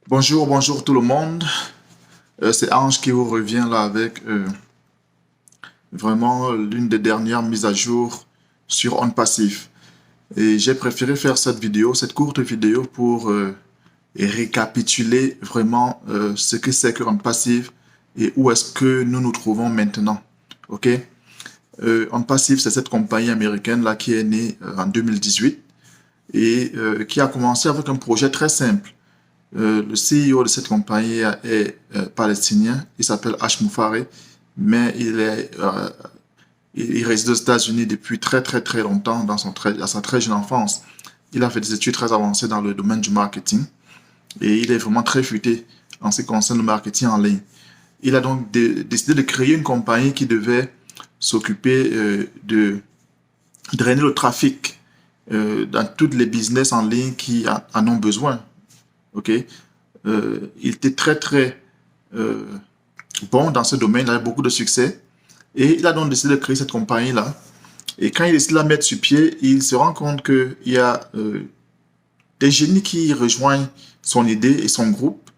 Bonjour, bonjour tout le monde. C'est Ange qui vous revient là avec vraiment l'une des dernières mises à jour sur OnPassif. Et j'ai préféré faire cette vidéo, cette courte vidéo pour récapituler vraiment ce que c'est que OnPassif et où est-ce que nous nous trouvons maintenant. Ok? OnPassif, c'est cette compagnie américaine là qui est née en 2018 et qui a commencé avec un projet très simple. Le CEO de cette compagnie est palestinien, il s'appelle H. Moufari, mais il réside aux États-Unis depuis très très très longtemps, à sa très jeune enfance. Il a fait des études très avancées dans le domaine du marketing et il est vraiment très futé en ce qui concerne le marketing en ligne. Il a donc décidé de créer une compagnie qui devait s'occuper de drainer le trafic dans toutes les business en ligne qui en ont besoin. Ok, il était très très euh, bon dans ce domaine, il avait beaucoup de succès et il a donc décidé de créer cette compagnie-là. Et quand il décide de la mettre sur pied, il se rend compte qu'il y a des génies qui rejoignent son idée et son groupe.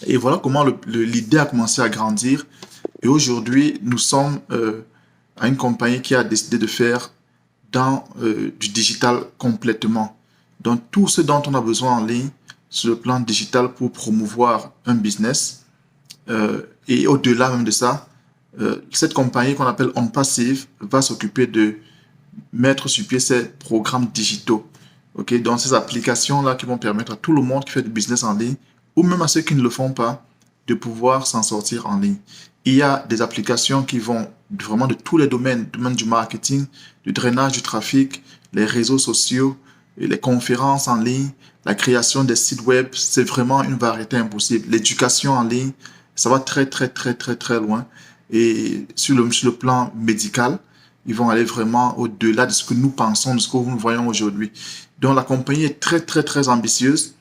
Et voilà comment l'idée a commencé à grandir. Et aujourd'hui, nous sommes à une compagnie qui a décidé de faire dans du digital complètement. Donc tout ce dont on a besoin en ligne sur le plan digital pour promouvoir un business. Et au-delà même de ça, cette compagnie qu'on appelle OnPassive va s'occuper de mettre sur pied ces programmes digitaux. Okay? Donc ces applications-là qui vont permettre à tout le monde qui fait du business en ligne, ou même à ceux qui ne le font pas, de pouvoir s'en sortir en ligne. Il y a des applications qui vont vraiment de tous les domaines, domaine du marketing, du drainage du trafic, les réseaux sociaux, les conférences en ligne, la création des sites web, c'est vraiment une variété impossible. L'éducation en ligne, ça va très très très très très loin. Et sur le plan médical, ils vont aller vraiment au-delà de ce que nous pensons, de ce que nous voyons aujourd'hui. Donc la compagnie est très très très ambitieuse.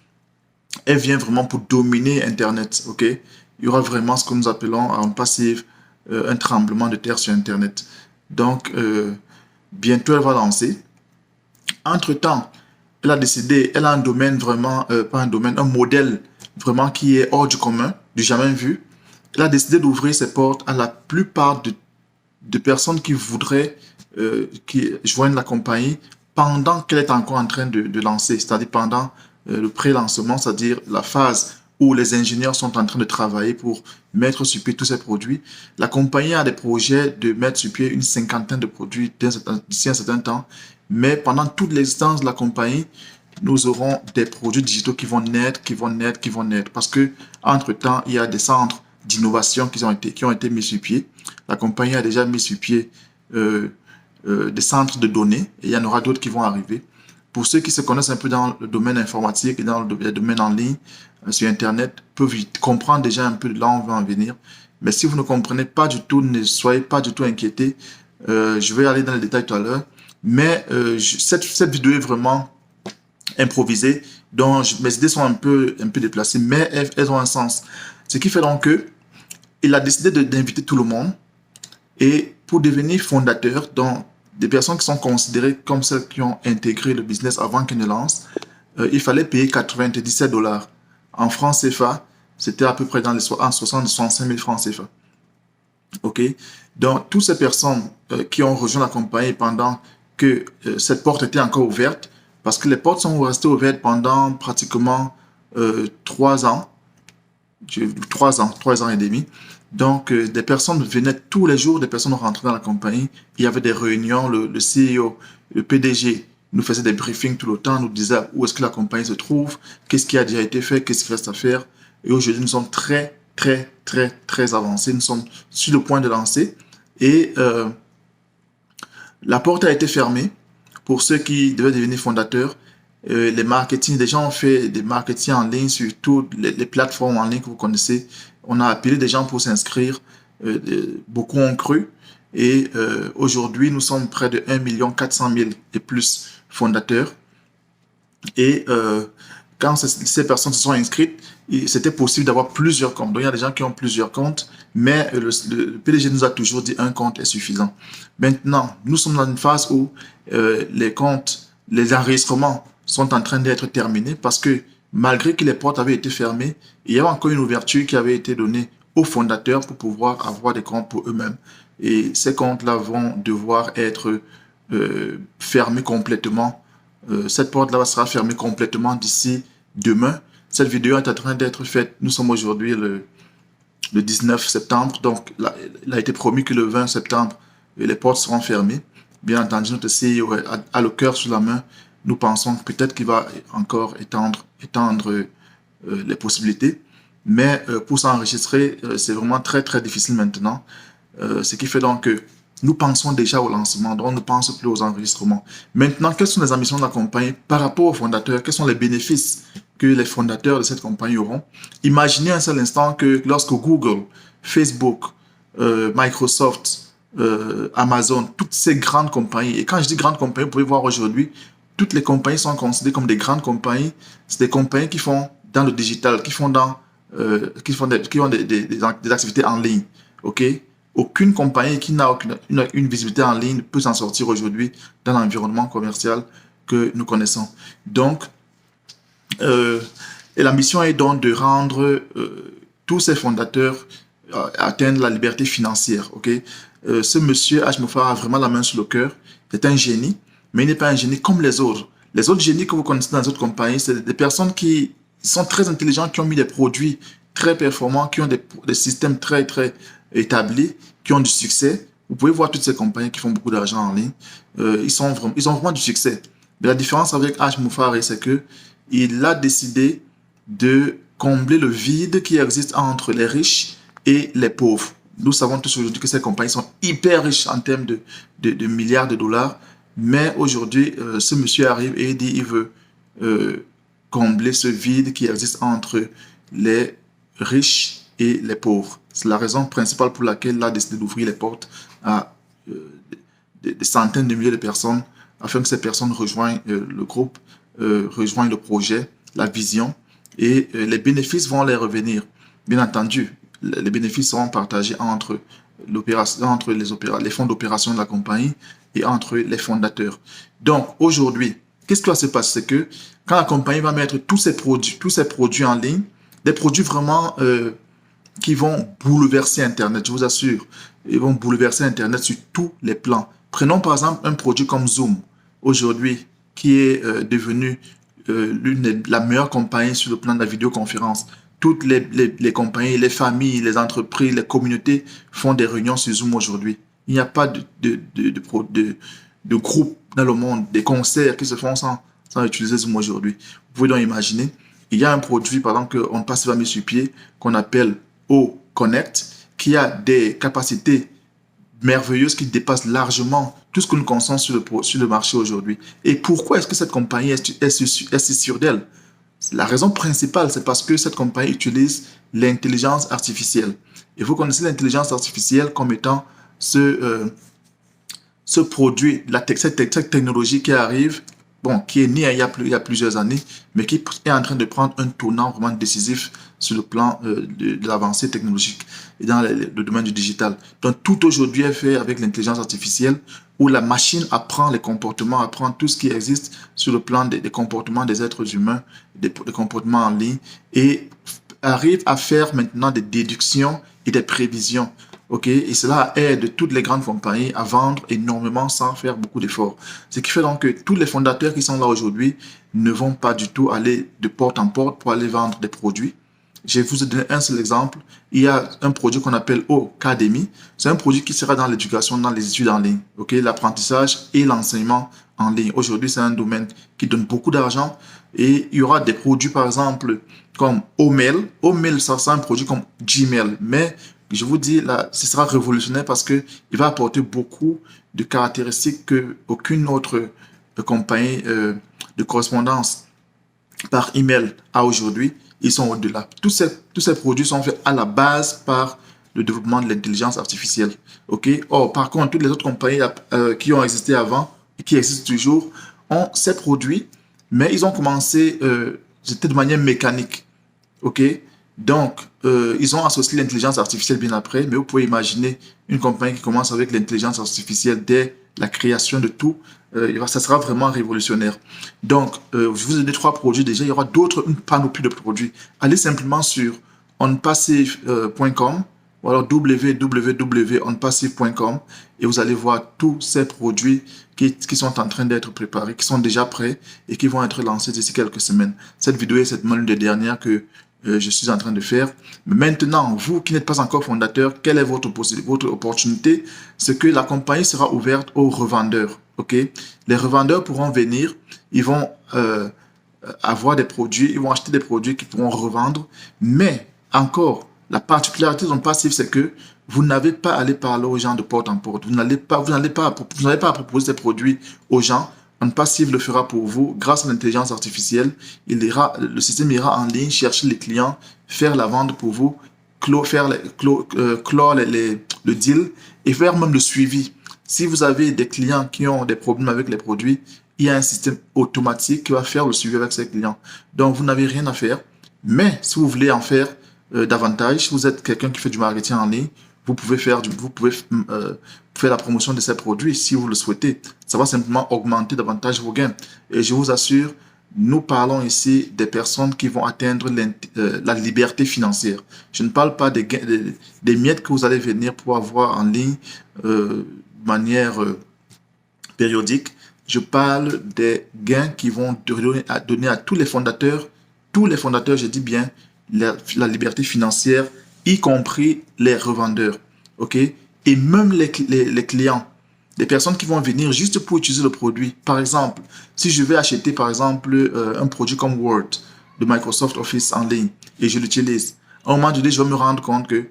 Elle vient vraiment pour dominer Internet. Ok, il y aura vraiment ce que nous appelons en passive un tremblement de terre sur Internet. Donc bientôt elle va lancer. Entre-temps, elle a décidé, elle a un domaine vraiment, pas un domaine, un modèle vraiment qui est hors du commun, du jamais vu. Elle a décidé d'ouvrir ses portes à la plupart de personnes qui voudraient qui joignent la compagnie pendant qu'elle est encore en train de lancer, c'est-à-dire pendant le pré-lancement, c'est-à-dire la phase où les ingénieurs sont en train de travailler pour mettre sur pied tous ces produits. La compagnie a des projets de mettre sur pied une cinquantaine de produits d'ici un certain temps, mais pendant toute l'existence de la compagnie, nous aurons des produits digitaux qui vont naître, qui vont naître, qui vont naître, parce que entre-temps, il y a des centres d'innovation qui ont été mis sur pied. La compagnie a déjà mis sur pied des centres de données et il y en aura d'autres qui vont arriver. Pour ceux qui se connaissent un peu dans le domaine informatique et dans le domaine en ligne, sur Internet, peuvent comprendre déjà un peu de là où on va en venir. Mais si vous ne comprenez pas du tout, ne soyez pas du tout inquiétés. Je vais aller dans les détails tout à l'heure. Mais cette vidéo est vraiment improvisée. Donc mes idées sont un peu déplacées, mais elles ont un sens. Ce qui fait donc que il a décidé d'inviter tout le monde. Et pour devenir fondateur, donc des personnes qui sont considérées comme celles qui ont intégré le business avant qu'ils ne lancent, il fallait payer 97 dollars. En francs CFA, c'était à peu près dans les 60 et 65 000 francs CFA. OK? Donc, toutes ces personnes qui ont rejoint la compagnie pendant que cette porte était encore ouverte, parce que les portes sont restées ouvertes pendant pratiquement 3 ans, 3 ans et demi. Donc, des personnes venaient tous les jours, des personnes rentraient dans la compagnie. Il y avait des réunions, le CEO, le PDG nous faisait des briefings tout le temps, nous disait où est-ce que la compagnie se trouve, qu'est-ce qui a déjà été fait, qu'est-ce qui reste à faire. Et aujourd'hui, nous sommes très, très, très, très avancés. Nous sommes sur le point de lancer. Et la porte a été fermée pour ceux qui devaient devenir fondateurs. Les marketing, des gens ont fait des marketing en ligne sur toutes les plateformes en ligne que vous connaissez. On a appelé des gens pour s'inscrire. Beaucoup ont cru. Et aujourd'hui, nous sommes près de 1 400 000 et plus fondateurs. Et quand ces personnes se sont inscrites, c'était possible d'avoir plusieurs comptes. Donc, il y a des gens qui ont plusieurs comptes, mais le PDG nous a toujours dit un compte est suffisant. Maintenant, nous sommes dans une phase où les comptes, les enregistrements sont en train d'être terminés parce que malgré que les portes avaient été fermées, il y avait encore une ouverture qui avait été donnée aux fondateurs pour pouvoir avoir des comptes pour eux-mêmes. Et ces comptes-là vont devoir être fermés complètement. Cette porte-là sera fermée complètement d'ici demain. Cette vidéo est en train d'être faite. Nous sommes aujourd'hui le 19 septembre. Donc, il a été promis que le 20 septembre, les portes seront fermées. Bien entendu, notre CEO a le cœur sur la main. Nous pensons peut-être qu'il va encore étendre les possibilités. Mais pour s'enregistrer, c'est vraiment très, très difficile maintenant. Ce qui fait donc que nous pensons déjà au lancement, donc on ne pense plus aux enregistrements. Maintenant, quelles sont les ambitions de la compagnie par rapport aux fondateurs? Quels sont les bénéfices que les fondateurs de cette compagnie auront? Imaginez un seul instant que lorsque Google, Facebook, Microsoft, Amazon, toutes ces grandes compagnies, et quand je dis grandes compagnies, vous pouvez voir aujourd'hui, toutes les compagnies sont considérées comme des grandes compagnies. C'est des compagnies qui font dans le digital, qui ont des activités en ligne. Ok? Aucune compagnie qui n'a une visibilité en ligne peut s'en sortir aujourd'hui dans l'environnement commercial que nous connaissons. Donc, et la mission est donc de rendre tous ces fondateurs atteindre la liberté financière. Ok? Ce monsieur H. Moufar a vraiment la main sur le cœur. C'est un génie, mais il n'est pas un génie comme les autres. Les autres génies que vous connaissez dans les autres compagnies, c'est des personnes qui sont très intelligentes, qui ont mis des produits très performants, qui ont des systèmes très, très établis, qui ont du succès. Vous pouvez voir toutes ces compagnies qui font beaucoup d'argent en ligne. Ils ont vraiment du succès. Mais la différence avec H. Moufari, c'est que il a décidé de combler le vide qui existe entre les riches et les pauvres. Nous savons tous aujourd'hui que ces compagnies sont hyper riches en termes de milliards de dollars. Mais aujourd'hui, ce monsieur arrive et il dit qu'il veut combler ce vide qui existe entre les riches et les pauvres. C'est la raison principale pour laquelle il a décidé d'ouvrir les portes à des centaines de milliers de personnes afin que ces personnes rejoignent le groupe, rejoignent le projet, la vision, et les bénéfices vont les revenir. Bien entendu, les bénéfices seront partagés entre les fonds d'opération de la compagnie et entre les fondateurs. Donc, aujourd'hui, qu'est-ce qui va se passer? C'est que quand la compagnie va mettre tous ses produits en ligne, des produits vraiment qui vont bouleverser Internet, je vous assure. Ils vont bouleverser Internet sur tous les plans. Prenons par exemple un produit comme Zoom, aujourd'hui, qui est devenu la meilleure compagnie sur le plan de la vidéoconférence. Toutes les compagnies, les familles, les entreprises, les communautés font des réunions sur Zoom aujourd'hui. Il n'y a pas de groupe dans le monde, des concerts qui se font sans utiliser Zoom aujourd'hui. Vous pouvez donc imaginer, il y a un produit, par exemple, qu'on ne passe pas mis sur pied, qu'on appelle O-Connect, qui a des capacités merveilleuses qui dépassent largement tout ce que nous consommons sur le marché aujourd'hui. Et pourquoi est-ce que cette compagnie est si sûre d'elle? La raison principale, c'est parce que cette compagnie utilise l'intelligence artificielle. Et vous connaissez l'intelligence artificielle comme étant ce produit, cette technologie qui arrive, qui est née il y a plusieurs années, mais qui est en train de prendre un tournant vraiment décisif sur le plan de l'avancée technologique et dans le domaine du digital. Donc, tout aujourd'hui est fait avec l'intelligence artificielle où la machine apprend les comportements, apprend tout ce qui existe sur le plan des comportements des êtres humains, des comportements en ligne et arrive à faire maintenant des déductions et des prévisions. Et cela aide toutes les grandes compagnies à vendre énormément sans faire beaucoup d'efforts. Ce qui fait donc que tous les fondateurs qui sont là aujourd'hui ne vont pas du tout aller de porte en porte pour aller vendre des produits. Je vais vous donner un seul exemple. Il y a un produit qu'on appelle Ocademy. C'est un produit qui sera dans l'éducation, dans les études en ligne. L'apprentissage et l'enseignement en ligne. Aujourd'hui, c'est un domaine qui donne beaucoup d'argent. Et il y aura des produits, par exemple, comme Omail. Omail, ça c'est un produit comme Gmail. Mais je vous dis, là, ce sera révolutionnaire parce qu'il va apporter beaucoup de caractéristiques qu'aucune autre compagnie de correspondance par email a aujourd'hui. Ils sont au-delà. Tous ces produits sont faits à la base par le développement de l'intelligence artificielle. Or, par contre, toutes les autres compagnies qui ont existé avant et qui existent toujours ont ces produits, mais ils ont commencé, c'était de manière mécanique. Donc, ils ont associé l'intelligence artificielle bien après, mais vous pouvez imaginer une compagnie qui commence avec l'intelligence artificielle dès la création de tout, ça sera vraiment révolutionnaire. Donc, je vous ai donné 3 produits déjà, il y aura d'autres, une panoplie de produits. Allez simplement sur onpassive.com ou alors www.onpassive.com et vous allez voir tous ces produits qui sont en train d'être préparés, qui sont déjà prêts et qui vont être lancés d'ici quelques semaines. Cette vidéo est certainement l'une des dernières que je suis en train de faire. Mais maintenant, vous qui n'êtes pas encore fondateur, quelle est votre opportunité? C'est que la compagnie sera ouverte aux revendeurs. Ok? Les revendeurs pourront venir, ils vont avoir des produits, ils vont acheter des produits qu'ils pourront revendre. Mais encore, la particularité de OnPassive, c'est que vous n'avez pas à aller parler aux gens de porte en porte. Vous n'avez pas à proposer ces produits aux gens. OnPassive le fera pour vous grâce à l'intelligence artificielle. Le système ira en ligne, chercher les clients, faire la vente pour vous, clore le deal et faire même le suivi. Si vous avez des clients qui ont des problèmes avec les produits, il y a un système automatique qui va faire le suivi avec ces clients. Donc, vous n'avez rien à faire. Mais si vous voulez en faire davantage, si vous êtes quelqu'un qui fait du marketing en ligne, vous pouvez faire la promotion de ces produits si vous le souhaitez. Ça va simplement augmenter davantage vos gains. Et je vous assure, nous parlons ici des personnes qui vont atteindre la liberté financière. Je ne parle pas des miettes que vous allez venir pour avoir en ligne de manière périodique. Je parle des gains qui vont donner à tous les fondateurs, je dis bien, la liberté financière, y compris les revendeurs, ok? Et même les clients, des personnes qui vont venir juste pour utiliser le produit. Par exemple, si je vais acheter, par exemple, un produit comme Word de Microsoft Office en ligne et je l'utilise, à un moment donné, je vais me rendre compte que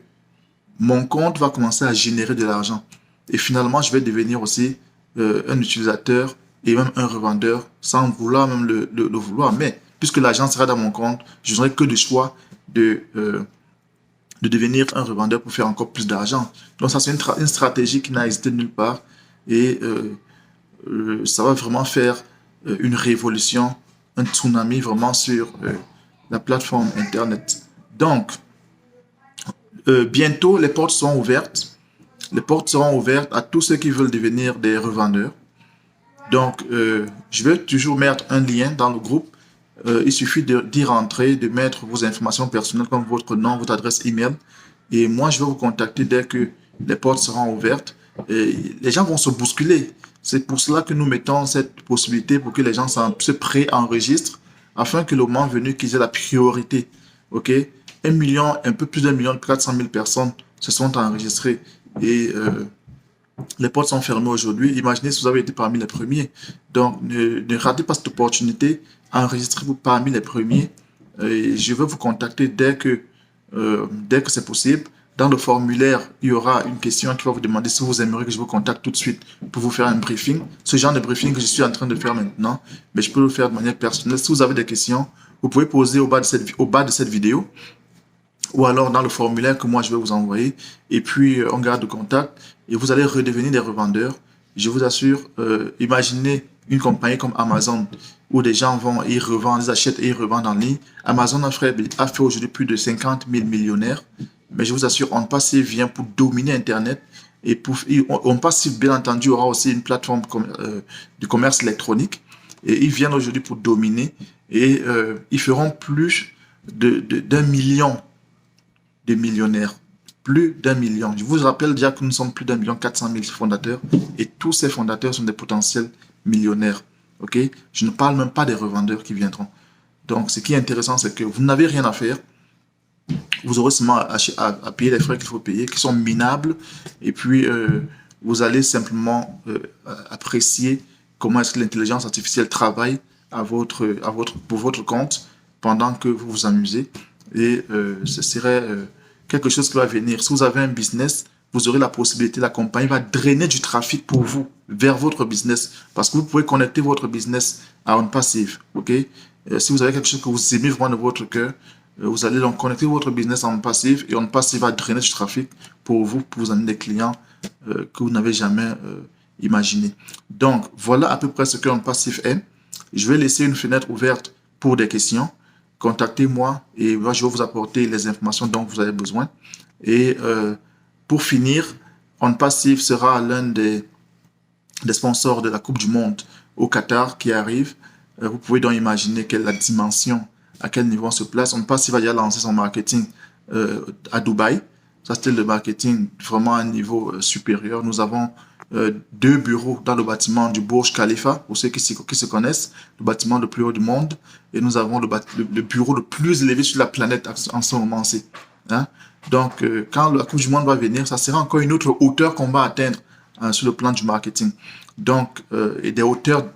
mon compte va commencer à générer de l'argent. Et finalement, je vais devenir aussi un utilisateur et même un revendeur sans vouloir même le vouloir. Mais puisque l'argent sera dans mon compte, je n'aurai que le choix de devenir un revendeur pour faire encore plus d'argent. Donc ça, c'est une stratégie qui n'a existé nulle part et ça va vraiment faire une révolution, un tsunami vraiment sur la plateforme Internet. Donc, bientôt, les portes seront ouvertes. Les portes seront ouvertes à tous ceux qui veulent devenir des revendeurs. Donc, je vais toujours mettre un lien dans le groupe. Il suffit d'y rentrer, de mettre vos informations personnelles comme votre nom, votre adresse email. Et moi, je vais vous contacter dès que les portes seront ouvertes. Et les gens vont se bousculer. C'est pour cela que nous mettons cette possibilité pour que les gens se pré-enregistrent afin que le moment venu, qu'ils aient la priorité. OK? 1 million, un peu plus d'1 million 400 000 personnes se sont enregistrées. Et les portes sont fermées aujourd'hui. Imaginez si vous avez été parmi les premiers. Donc, ne ratez pas cette opportunité. Enregistrez-vous parmi les premiers. Et je vais vous contacter dès que c'est possible. Dans le formulaire, il y aura une question qui va vous demander si vous aimeriez que je vous contacte tout de suite pour vous faire un briefing. Ce genre de briefing que je suis en train de faire maintenant, mais je peux le faire de manière personnelle. Si vous avez des questions, vous pouvez poser au bas de cette vidéo ou alors dans le formulaire que moi je vais vous envoyer. Et puis, on garde le contact et vous allez redevenir des revendeurs. Je vous assure, imaginez une compagnie comme Amazon où des gens vont et revendent, ils achètent et ils revendent en ligne. Amazon a fait aujourd'hui plus de 50 000 millionnaires. Mais je vous assure, OnPassive vient pour dominer Internet. Et OnPassive, bien entendu, aura aussi une plateforme de commerce électronique. Et ils viennent aujourd'hui pour dominer. Et ils feront plus d'1 million de millionnaires. Plus d'1 million. Je vous rappelle déjà que nous sommes plus d'1 million 400 000 fondateurs. Et tous ces fondateurs sont des potentiels millionnaires. Ok? Je ne parle même pas des revendeurs qui viendront. Donc, ce qui est intéressant, c'est que vous n'avez rien à faire. Vous aurez seulement à payer les frais qu'il faut payer, qui sont minables. Et puis, vous allez simplement apprécier comment est-ce que l'intelligence artificielle travaille pour votre compte pendant que vous vous amusez. Et ce serait quelque chose qui va venir. Si vous avez un business, vous aurez la possibilité, la compagnie va drainer du trafic pour vous vers votre business. Parce que vous pouvez connecter votre business à OnPassive. Okay? Si vous avez quelque chose que vous aimez vraiment de votre cœur, vous allez donc connecter votre business à OnPassive et OnPassive va drainer du trafic pour vous amener des clients que vous n'avez jamais imaginé. Donc, voilà à peu près ce que OnPassive est. Je vais laisser une fenêtre ouverte pour des questions. contactez-moi et moi, je vais vous apporter les informations dont vous avez besoin. Et pour finir, On Passive sera l'un des sponsors de la Coupe du Monde au Qatar qui arrive. Vous pouvez donc imaginer quelle est la dimension, à quel niveau on se place. On Passive va déjà lancer son marketing à Dubaï. Ça, c'était le marketing vraiment à un niveau supérieur. Nous avons 2 bureaux dans le bâtiment du Burj Khalifa, pour ceux qui se connaissent, le bâtiment le plus haut du monde. Et nous avons le bureau le plus élevé sur la planète en ce moment-ci. Hein? Donc, quand la Coupe du Monde va venir, ça sera encore une autre hauteur qu'on va atteindre sur le plan du marketing. Donc, et des hauteurs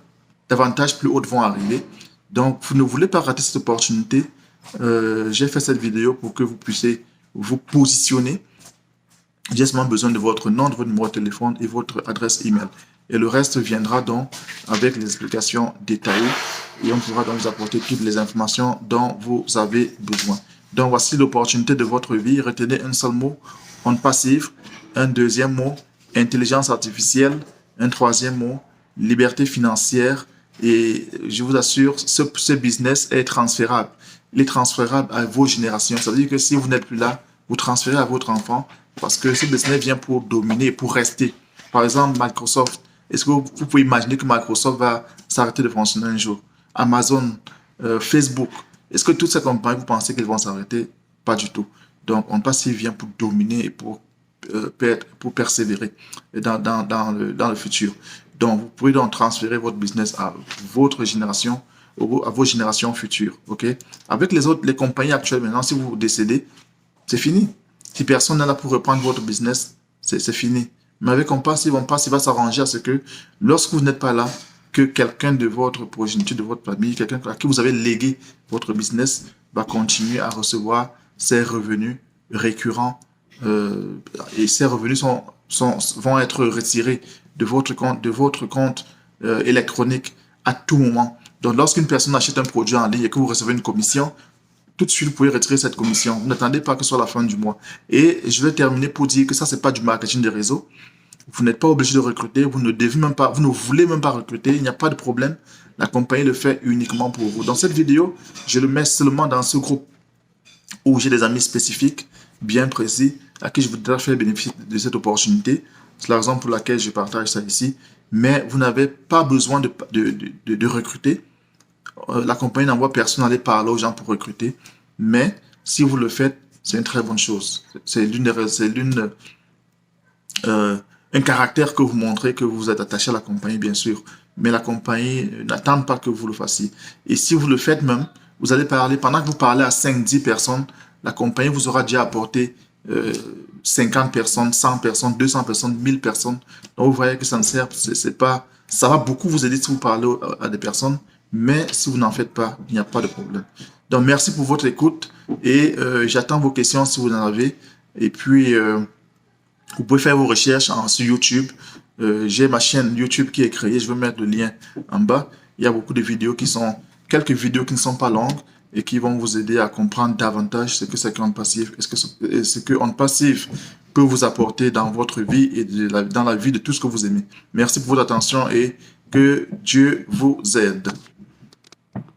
davantage plus hautes vont arriver. Donc, vous ne voulez pas rater cette opportunité. J'ai fait cette vidéo pour que vous puissiez vous positionner. J'ai seulement besoin de votre nom, de votre numéro de téléphone et votre adresse email. Et le reste viendra donc avec les explications détaillées et on pourra donc vous apporter toutes les informations dont vous avez besoin. Donc voici l'opportunité de votre vie. Retenez un seul mot, On Passive. Un deuxième mot, intelligence artificielle. Un troisième mot, liberté financière. Et je vous assure, ce business est transférable. Il est transférable à vos générations. Ça veut dire que si vous n'êtes plus là, vous transférez à votre enfant parce que ce business vient pour dominer, pour rester. Par exemple, Microsoft. Est-ce que vous pouvez imaginer que Microsoft va s'arrêter de fonctionner un jour? Amazon, Facebook. Est-ce que toutes ces compagnies, vous pensez qu'elles vont s'arrêter? Pas du tout. Donc, On Passive vient pour dominer et pour persévérer dans le futur. Donc, vous pouvez donc transférer votre business à votre génération, à vos générations futures. Ok? Avec les compagnies actuelles, maintenant, si vous décédez, c'est fini. Si personne n'est là pour reprendre votre business, c'est fini. Mais avec On Passive va s'arranger à ce que lorsque vous n'êtes pas là, que quelqu'un de votre progéniture, de votre famille, quelqu'un à qui vous avez légué votre business, va continuer à recevoir ses revenus récurrents et ces revenus vont être retirés de votre compte électronique à tout moment. Donc, lorsqu'une personne achète un produit en ligne et que vous recevez une commission, tout de suite, vous pouvez retirer cette commission. Vous n'attendez pas que ce soit la fin du mois. Et je vais terminer pour dire que ça, c'est pas du marketing de réseau. Vous n'êtes pas obligé de recruter. Vous ne voulez même pas recruter. Il n'y a pas de problème. La compagnie le fait uniquement pour vous. Dans cette vidéo, je le mets seulement dans ce groupe où j'ai des amis spécifiques, bien précis, à qui je voudrais faire bénéficier de cette opportunité. C'est la raison pour laquelle je partage ça ici. Mais vous n'avez pas besoin de recruter. La compagnie n'envoie personne aller parler aux gens pour recruter. Mais si vous le faites, c'est une très bonne chose. C'est un caractère que vous montrez que vous êtes attaché à la compagnie, bien sûr. Mais la compagnie n'attend pas que vous le fassiez. Et si vous le faites même, vous allez parler, pendant que vous parlez à 5-10 personnes, la compagnie vous aura déjà apporté 50 personnes, 100 personnes, 200 personnes, 1000 personnes. Donc vous voyez que ça ne sert, c'est pas, ça va beaucoup vous aider si vous parlez à des personnes, mais si vous n'en faites pas, il n'y a pas de problème. Donc merci pour votre écoute et j'attends vos questions si vous en avez. Et puis, vous pouvez faire vos recherches sur YouTube. J'ai ma chaîne YouTube qui est créée. Je vais mettre le lien en bas. Il y a beaucoup de vidéos quelques vidéos qui ne sont pas longues et qui vont vous aider à comprendre davantage ce que c'est qu'On Passive et ce que On Passive peut vous apporter dans votre vie et dans la vie de tout ce que vous aimez. Merci pour votre attention et que Dieu vous aide.